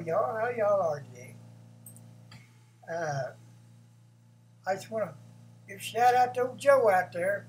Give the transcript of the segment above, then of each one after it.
y'all. How y'all are today? I just want to give a shout out to old Joe out there.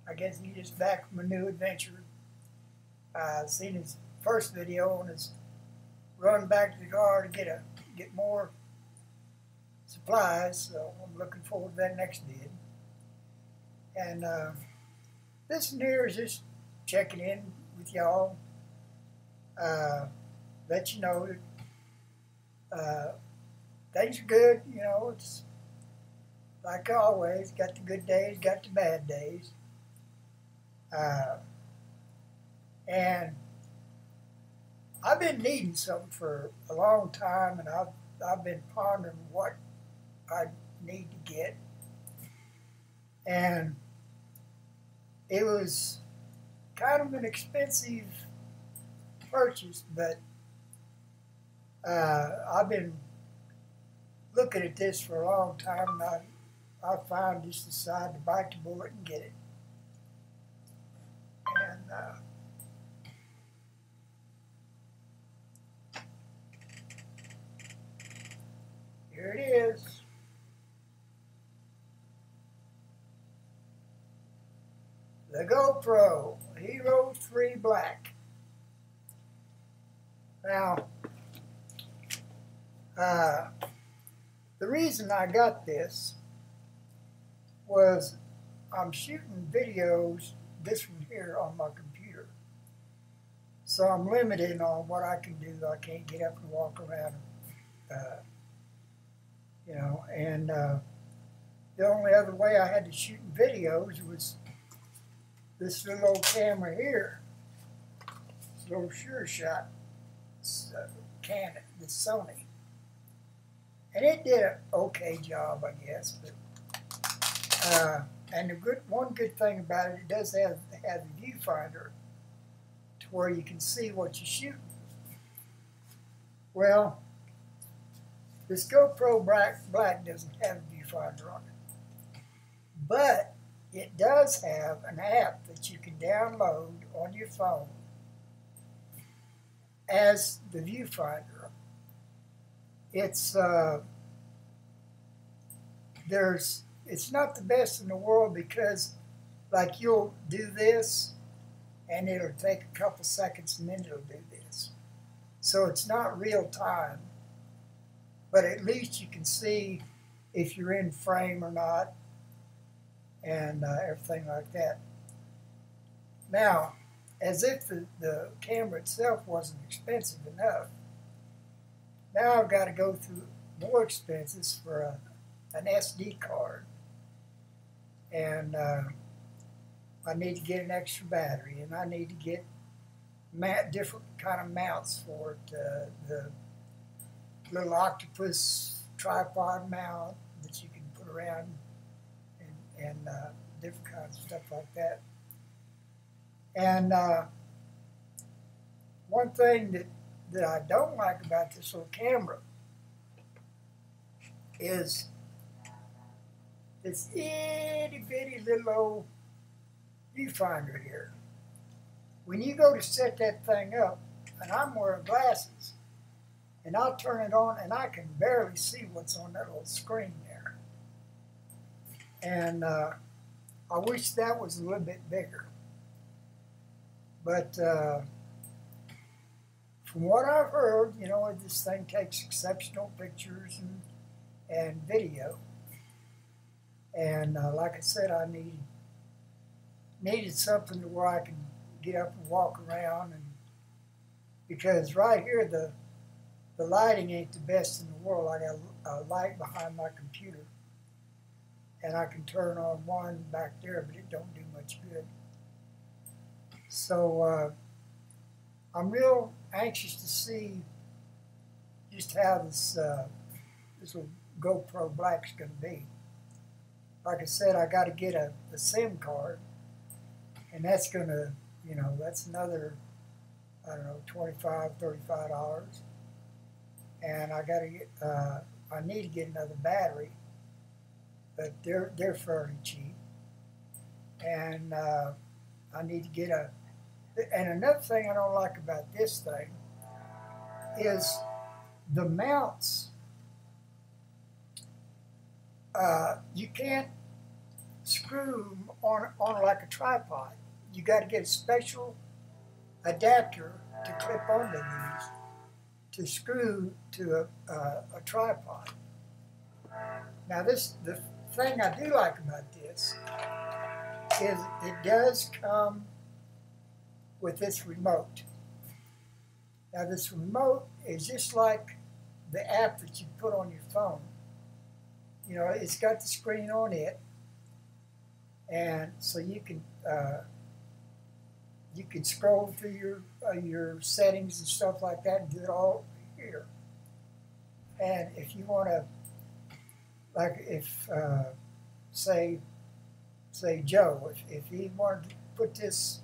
I guess he's just back from a new adventure. Seen his first video on his run back to the car to get more supplies. So I'm looking forward to that next vid. And this one here is just checking in with y'all. Let you know that things are good. You know, it's like always, got the good days, got the bad days. And I've been needing something for a long time, and I've been pondering what I need to get. And it was kind of an expensive purchase, but I've been looking at this for a long time, and I finally just decided to bite the bullet and get it. And here it is. The GoPro Hero 3 Black. Now, the reason I got this was I'm shooting videos, this one here, on my computer. So I'm limited on what I can do. I can't get up and walk around, you know, and the only other way I had to shoot videos was this little old camera here, this little Sure Shot Canon, the Sony. And it did an okay job, I guess. But and one good thing about it, it does have the viewfinder to where you can see what you're shooting. Well, this GoPro Black doesn't have a viewfinder on it, but it does have an app that you can download on your phone as the viewfinder. It's not the best in the world because, like, you'll do this and it'll take a couple seconds and then it'll do this. So it's not real time, but at least you can see if you're in frame or not, and everything like that. Now, as if the camera itself wasn't expensive enough, now I've got to go through more expenses for an SD card. And I need to get an extra battery, and I need to get different kind of mounts for it. The little octopus tripod mount that you can put around, and different kinds of stuff like that. And one thing that I don't like about this little camera is this itty bitty little old viewfinder here. When you go to set that thing up, and I'm wearing glasses, and I'll turn it on and I can barely see what's on that little screen there. And I wish that was a little bit bigger. But from what I've heard, you know, this thing takes exceptional pictures and video. And like I said, I needed something to where I can get up and walk around, and because right here the lighting ain't the best in the world. I got a light behind my computer, and I can turn on one back there, but it don't do much good. So I'm real anxious to see just how this little GoPro Black's going to be. Like I said, I got to get a SIM card, and that's going to, you know, that's another, I don't know, $25, $35. And I got to get, I need to get another battery, but they're fairly cheap. And I need to get and another thing I don't like about this thing is the mounts, you can't screw them on like a tripod. You got to get a special adapter to clip onto these to screw to a tripod. Now the thing I do like about this is it does come with this remote. Now this remote is just like the app that you put on your phone. You know, it's got the screen on it, and so you can scroll through your settings and stuff like that and do it all here. And if you want to, like if say Joe, if he wanted to put this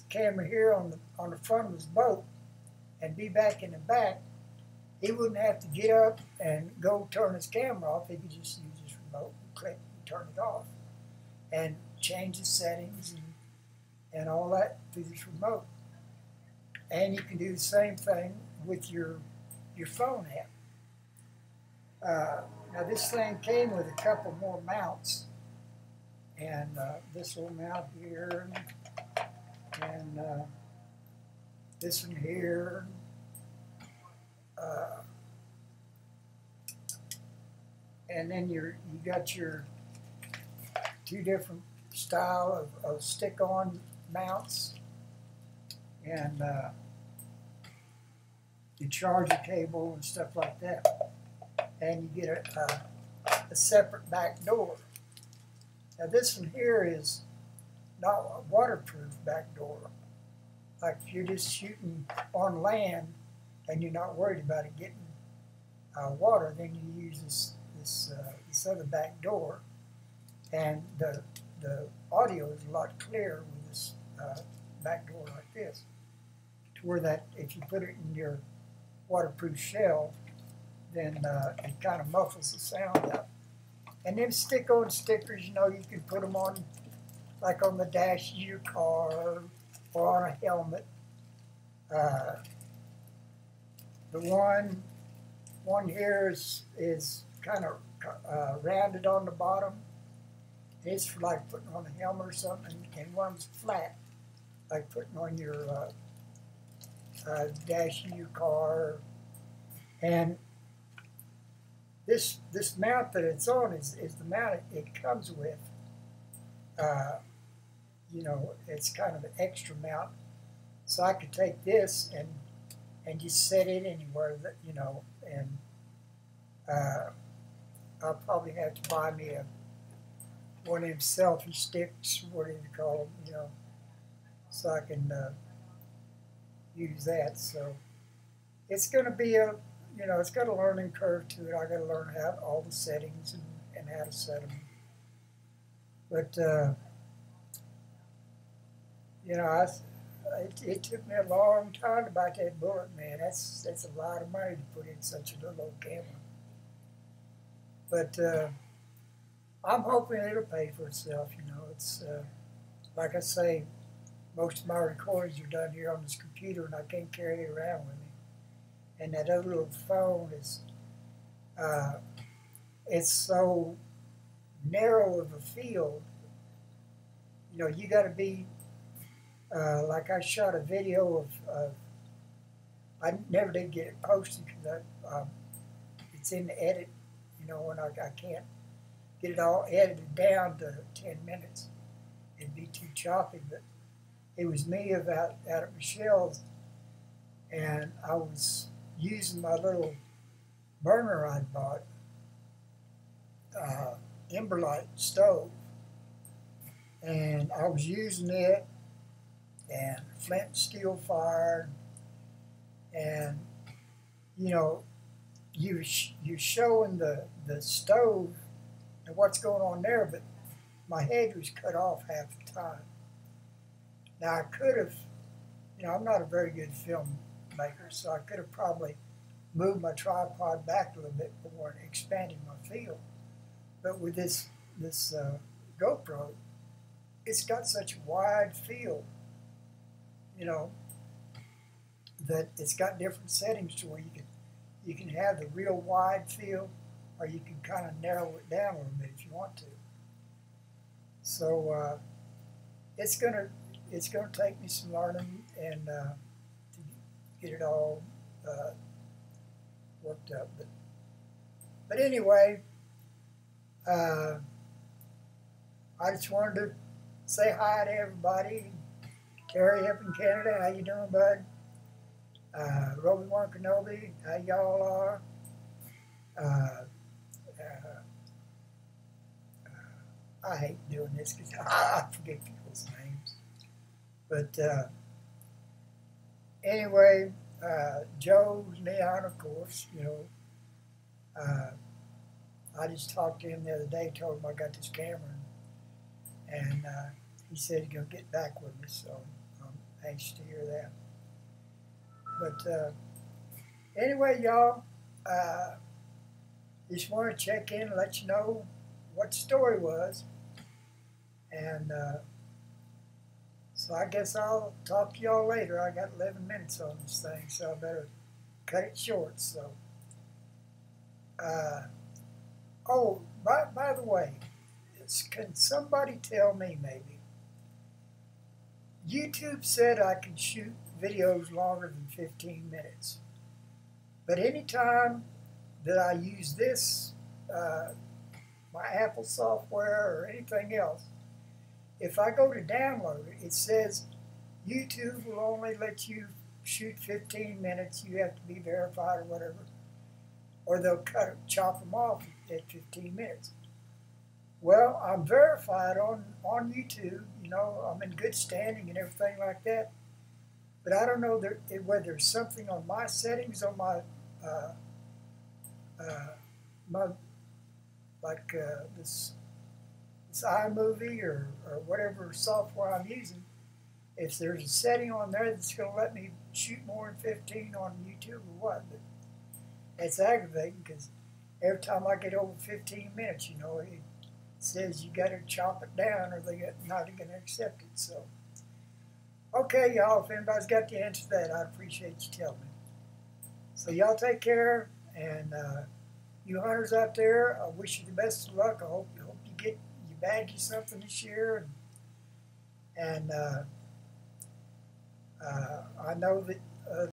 camera here on the front of his boat and be back in the back, he wouldn't have to get up and go turn his camera off. He could just use his remote and click and turn it off and change the settings and all that through this remote. And you can do the same thing with your phone app. Now this thing came with a couple more mounts, and this will mount here, and this one here, and then you got your two different style of stick-on mounts, and your charger cable and stuff like that, and you get a separate back door. Now this one here is not a waterproof back door. Like if you're just shooting on land and you're not worried about it getting water, then you use this other back door, and the audio is a lot clearer with this back door like this, to where that if you put it in your waterproof shell, then it kind of muffles the sound out. And then stick-on stickers, you know, you can put them on, like on the dash of your car or on a helmet. The one here is kind of rounded on the bottom. It's for like putting on a helmet or something, and one's flat, like putting on your dash of your car. And this mount that it's on is the mount it comes with. You know, it's kind of an extra mount, so I could take this and just set it anywhere that, you know, and I'll probably have to buy me one of them selfie sticks, whatever you call them, you know, so I can use that. So it's going to be you know, it's got a learning curve to it. I got to learn all the settings and how to set them. But you know, it took me a long time to buy that bullet, man. That's a lot of money to put in such a little old camera. But I'm hoping it'll pay for itself. You know, it's like I say, most of my recordings are done here on this computer, and I can't carry it around with me. And that other little phone is, it's so narrow of a field. You know, you got to be, like I shot a video of I never did get it posted because it's in the edit, you know, and I can't get it all edited down to 10 minutes. It'd be too choppy, but it was me out at Michelle's, and I was using my little burner I bought, Emberlight stove, and I was using it, and flint and steel fire, and you know, you're showing the stove and what's going on there, but my head was cut off half the time. Now I could have, you know, I'm not a very good filmmaker, so I could have probably moved my tripod back a little bit more and expanded my field. But with this GoPro, it's got such a wide field, you know, that it's got different settings to where You can have the real wide field, or you can kind of narrow it down a little bit if you want to. So it's gonna take me some learning and to get it all worked up. But anyway, I just wanted to say hi to everybody. Terry up in Canada, how you doing, bud? Roby-Wan Kenobi, how y'all are? I hate doing this because I forget people's names. But anyway, Joe Leon, of course, you know, I just talked to him the other day, told him I got this camera, and he said he's going to get back with me, so I'm anxious to hear that. But anyway, y'all, just want to check in and let you know what the story was. And so I guess I'll talk to y'all later. I got 11 minutes on this thing, so I better cut it short. So, oh, by the way, can somebody tell me maybe? YouTube said I could shoot videos longer than 15 minutes. But anytime that I use this, my Apple software or anything else, if I go to download it, it says YouTube will only let you shoot 15 minutes. You have to be verified or whatever. Or they'll chop them off at 15 minutes. Well, I'm verified on YouTube. You know, I'm in good standing and everything like that. But I don't know whether there's something on my settings on my this iMovie or whatever software I'm using. If there's a setting on there that's going to let me shoot more than 15 on YouTube or what, but it's aggravating because every time I get over 15 minutes, you know, it says you got to chop it down or they're not going to accept it. So, okay, y'all, if anybody's got the answer to that, I'd appreciate you telling me. So y'all take care, and you hunters out there, I wish you the best of luck. I hope you bag you something this year, and I know that